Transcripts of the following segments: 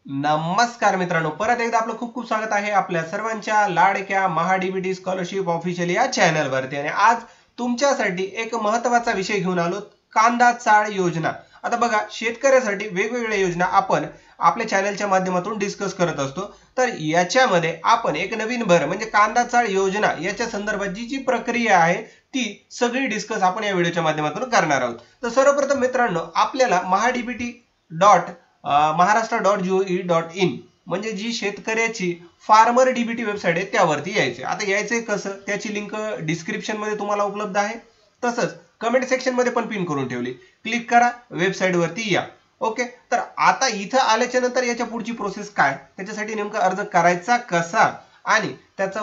नमस्कार मित्रांनो, परत एकदा आपलं खूप खूप स्वागत आहे आपल्या सर्वांच्या लाडक्या महाडीबीटी स्कॉलरशिप ऑफिशियल या चॅनलवरती। आणि आज तुमच्यासाठी एक महत्त्वाचा विषय घेऊन आलो, कांदा चाळ योजना। आता बघा, शेतकऱ्यासाठी वेगवेगळ्या योजना आपण आपल्या चॅनलच्या माध्यमातून डिस्कस करत असतो। तर याच्यामध्ये आपण एक नवीन म्हणजे कांदा चाळ योजना याच्या संदर्भात जी प्रक्रिया आहे ती सगळी डिस्कस आपण या व्हिडिओच्या माध्यमातून करणार आहोत। तर सर्वप्रथम मित्रांनो, आपल्याला mahadbt.maharashtra.gov.in म्हणजे जी शेतकऱ्याची फार्मर डीबीटी वेबसाईट आहे त्यावरती यायचे। आता यायचंय कसं, त्याची लिंक डिस्क्रिप्शन मध्ये तुम्हाला उपलब्ध आहे, तसंच कमेंट सेक्शन मध्ये पण पिन करून ठेवली। क्लिक करा, वेबसाईट वरती या। ओके, तर आता इथं आल्याच्या नंतर याच्या पुढची प्रोसेस काय, त्याच्यासाठी नेमका अर्ज करायचा कसा आणि त्याचा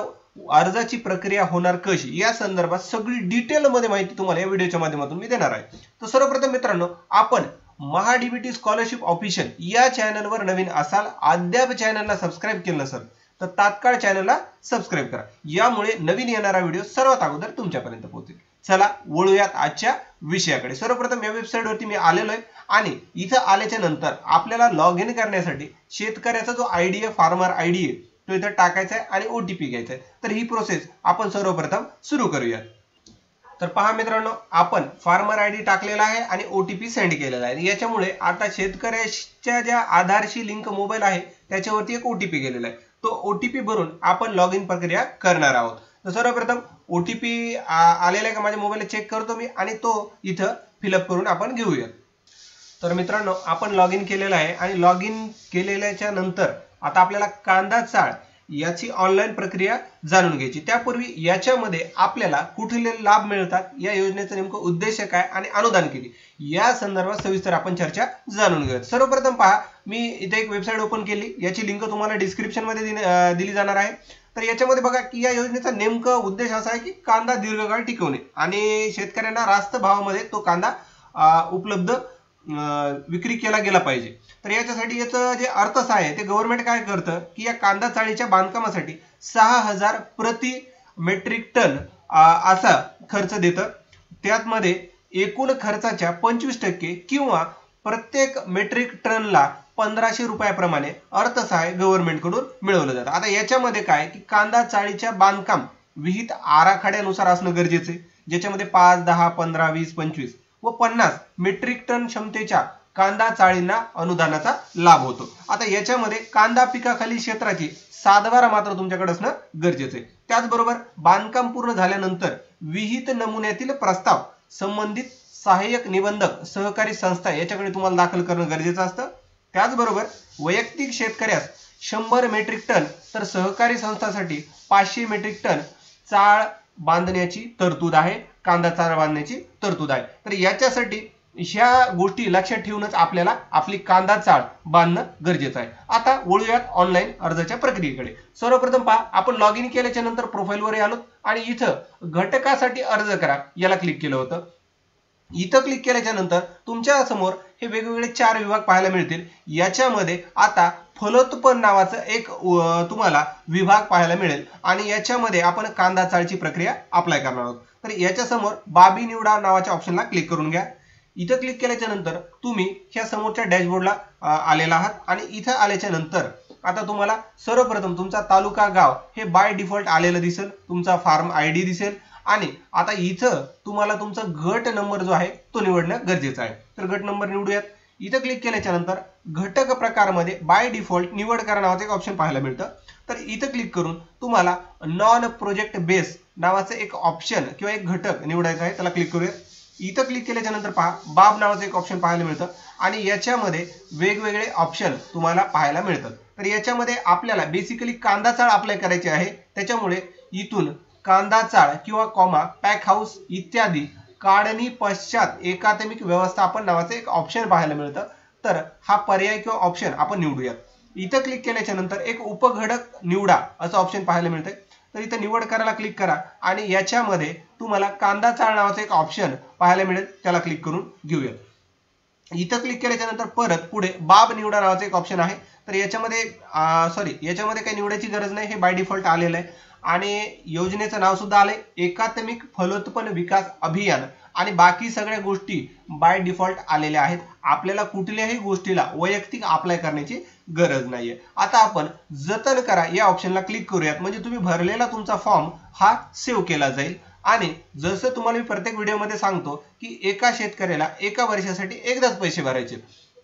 अर्जाची प्रक्रिया होणार कशी या संदर्भात सगळी डिटेल मध्ये माहिती तुम्हाला या व्हिडिओच्या माध्यमातून मी देणार आहे। तर सर्वप्रथम मित्रांनो, आपण महाडीबीटी स्कॉलरशिप ऑफिशियल या चॅनलवर नवीन असाल, अद्याप चॅनलला सबस्क्राइब केलं नसेल तर तात्काळ चॅनलला सबस्क्राइब करा, यामुळे नवीन येणारा व्हिडिओ सर्वात अगोदर तुमच्यापर्यंत पोहोचेल। चला वळूयात आजच्या विषयाकडे। सर्वप्रथम या वेबसाईट वरती मी आलेलो आहे आणि इथं आल्याच्या नंतर आपल्याला लॉग इन करण्यासाठी शेतकऱ्याचा जो आयडी आहे, फार्मर आयडी आहे, तो इथं टाकायचा आहे आणि ओटीपी घ्यायचा आहे। तर ही प्रोसेस आपण सर्वप्रथम सुरू करूयात। तर पहा मित्रांनो, आपण फार्मर आयडी टाकलेला आहे आणि ओटीपी सेंड केलेला आहे। याच्यामुळे आता शेतकऱ्याच्या ज्या आधारशी लिंक मोबाईल आहे त्याच्यावरती एक ओटीपी गेलेला आहे, तो ओटीपी भरून आपण लॉग इन प्रक्रिया करणार आहोत। तर सर्वप्रथम ओटीपी आलेला आहे का माझ्या मोबाईलला चेक करतो मी आणि तो इथं फिलअप करून आपण घेऊया। तर मित्रांनो, आपण लॉग इन केलेला आहे आणि लॉग इन केलेल्याच्या नंतर आता आपल्याला कांदा चाळ याची ऑनलाईन प्रक्रिया जाणून घ्यायची। त्यापूर्वी याच्यामध्ये आपल्याला कुठले लाभ मिळतात, या योजनेचा नेमका उद्देश काय आणि अनुदान किती या संदर्भात सविस्तर आपण चर्चा जाणून घेऊया। सर्वप्रथम पहा, मी इथे एक वेबसाईट ओपन केली, याची लिंक तुम्हाला डिस्क्रिप्शन मध्ये दिली जाणार आहे। तर याच्यामध्ये बघा की या योजनेचा नेमका उद्देश असा आहे की कांदा दीर्घकाळ टिकवणे आणि शेतकऱ्यांना रास्त भावामध्ये तो कांदा उपलब्ध विक्री केला गेला पाहिजे। तर याच्यासाठी याचं जे अर्थ आहे ते गव्हर्नमेंट काय करतं की या कांदा चाळीच्या बांधकामासाठी 6000 प्रति मेट्रिक टन असा खर्च देतं। त्यामध्ये एकूण खर्चाच्या 25% किंवा प्रत्येक मेट्रिक टनला 1500 रुपयाप्रमाणे अर्थसहाय्य गव्हर्नमेंट कडून मिळवलं जातं। आता याच्यामध्ये काय की कांदा चाळीच्या बांधकाम विहित आराखड्यानुसार असणं गरजेचं आहे, ज्याच्यामध्ये 5, 10, 15, 20, 25 व 50 मेट्रिक टन क्षमतेच्या कांदा चाळींना अनुदानाचा लाभ होतो। आता याच्यामध्ये कांदा पिकाखाली क्षेत्राची सातबारा मात्र तुमच्याकडे असणं गरजेचं आहे। त्याचबरोबर बांधकाम पूर्ण झाल्यानंतर विहित नमुन्यातील प्रस्ताव संबंधित सहाय्यक निबंधक सहकारी संस्था याच्याकडे तुम्हाला दाखल करणं गरजेचं असतं। त्याचबरोबर वैयक्तिक शेतकऱ्यास 100 मेट्रिक टन तर सहकारी संस्थांसाठी 500 मेट्रिक टन चाळ बांधण्याची तरतूद आहे, कांदा चाळ बांधण्याची तरतूद आहे। तर याच्यासाठी ह्या गोष्टी लक्षात ठेवूनच आपल्याला आपली कांदा चाळ बांधणं गरजेचं आहे। आता वळूयात ऑनलाईन अर्जाच्या प्रक्रियेकडे। सर्वप्रथम पहा, आपण लॉग इन केल्याच्या नंतर प्रोफाईलवर आलो आणि इथं घटकासाठी अर्ज करा याला क्लिक केलं होतं। इथं क्लिक केल्याच्या नंतर तुमच्या समोर हे वेगवेगळे 4 विभाग पाहायला मिळतील। याच्यामध्ये आता फलोत्पन्न नावाचं एक तुम्हाला विभाग पाहायला मिळेल आणि याच्यामध्ये आपण कांदा चाळची प्रक्रिया अप्लाय करणार आहोत। तर याच्या समोर बाबी निवडा नावाच्या ऑप्शनला क्लिक करून घ्या। इथं क्लिक केल्याच्या नंतर तुम्ही ह्या समोरच्या डॅशबोर्डला आलेला आहात आणि इथं आल्याच्या नंतर आता तुम्हाला सर्वप्रथम तुमचा तालुका गाव हे बाय डिफॉल्ट आलेलं दिसेल, तुमचा फार्म आयडी दिसेल आणि आता इथं तुम्हाला तुमचा गट नंबर जो आहे तो निवडणं गरजेचं आहे। तर गट नंबर निवडूयात। इथं क्लिक केल्याच्या नंतर घटक प्रकारमध्ये बाय डिफॉल्ट निवड करा नावाचं एक ऑप्शन पाहायला मिळतं। तर इथं क्लिक करून तुम्हाला नॉन प्रोजेक्ट बेस नावाचं एक ऑप्शन किंवा एक घटक निवडायचा आहे, त्याला क्लिक करूया। इथं क्लिक केल्याच्या नंतर पहा, बाब नावाचं एक ऑप्शन पाहायला मिळतं आणि याच्यामध्ये वेगवेगळे ऑप्शन तुम्हाला पाहायला मिळतात। तर याच्यामध्ये आपल्याला बेसिकली कांदा चाळ अप्लाय करायची आहे, त्याच्यामुळे इथून कांदा चाळ किंवा कॉमा पॅक हाऊस इत्यादी काढणी पश्चात एकात्मिक व्यवस्थापन नावाचं एक ऑप्शन पाहायला मिळतं। तर हा पर्याय किंवा ऑप्शन आपण निवडूयात। इथं क्लिक केल्याच्या नंतर एक उपघटक निवडा असं ऑप्शन पाहायला मिळतंय। तर इथं निवड करायला क्लिक करा आणि याच्यामध्ये तुम्हाला कांदा चाळ नावाचं एक ऑप्शन पाहायला मिळेल, त्याला क्लिक करून घेऊया। इथं क्लिक केल्याच्या नंतर परत पुढे बाब निवडा नावाचं एक ऑप्शन आहे। तर याच्यामध्ये याच्यामध्ये काही निवडायची गरज नाही, हे बाय डिफॉल्ट आलेलं आहे आणि योजनेचं नाव सुद्धा आलंय एकात्मिक फलोत्पन्न विकास अभियान आणि बाकी सगळ्या गोष्टी बाय डिफॉल्ट आलेल्या आहेत। आपल्याला कुठल्याही गोष्टीला वैयक्तिक अप्लाय करण्याची गरज नाहीये. आता आपण जतन करा या ऑप्शनला क्लिक करूयात, म्हणजे तुम्ही भरलेला तुमचा फॉर्म हा सेव्ह केला जाईल. आणि जसं तुम्हाला मी प्रत्येक व्हिडिओमध्ये सांगतो की एका शेतकऱ्याला एका वर्षासाठी एकदाच पैसे भरायचे,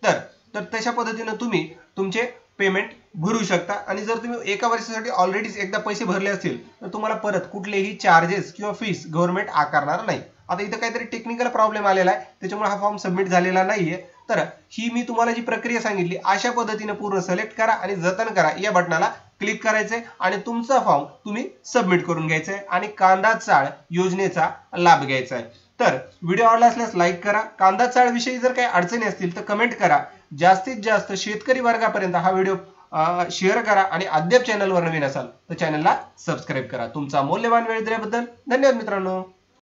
तर तशा पद्धतीने तुम्ही तुमचे पेमेंट भरू शकता. आणि जर तुम्ही एका वर्षासाठी ऑलरेडी एकदा पैसे भरले असतील तर तुम्हाला परत कुठलेही चार्जेस किंवा फीस गव्हर्नमेंट आकारणार नाही. आता इथं काहीतरी टेक्निकल प्रॉब्लेम आलेला आहे, त्याच्यामुळे हा फॉर्म सबमिट झालेला नाहीये. तर ही मी तुम्हाला जी प्रक्रिया सांगितली अशा पद्धतीने पूर्ण सिलेक्ट करा आणि जतन करा या बटनाला क्लिक करायचंय आणि तुमचा फॉर्म तुम्ही सबमिट करून घ्यायचा आहे आणि कांदा चाळ योजनेचा लाभ घ्यायचा आहे. तर व्हिडिओ आवडला असल्यास लाईक करा. कांदा चाळ विषयी जर काही अडचणी असतील तर कमेंट करा. जास्तीत जास्त शेतकरी वर्गापर्यंत हा व्हिडिओ शेअर करा आणि अद्याप चॅनलवर नवीन असाल तर चॅनलला सबस्क्राईब करा. तुमचा मौल्यवान वेळ दिल्याबद्दल धन्यवाद मित्रांनो.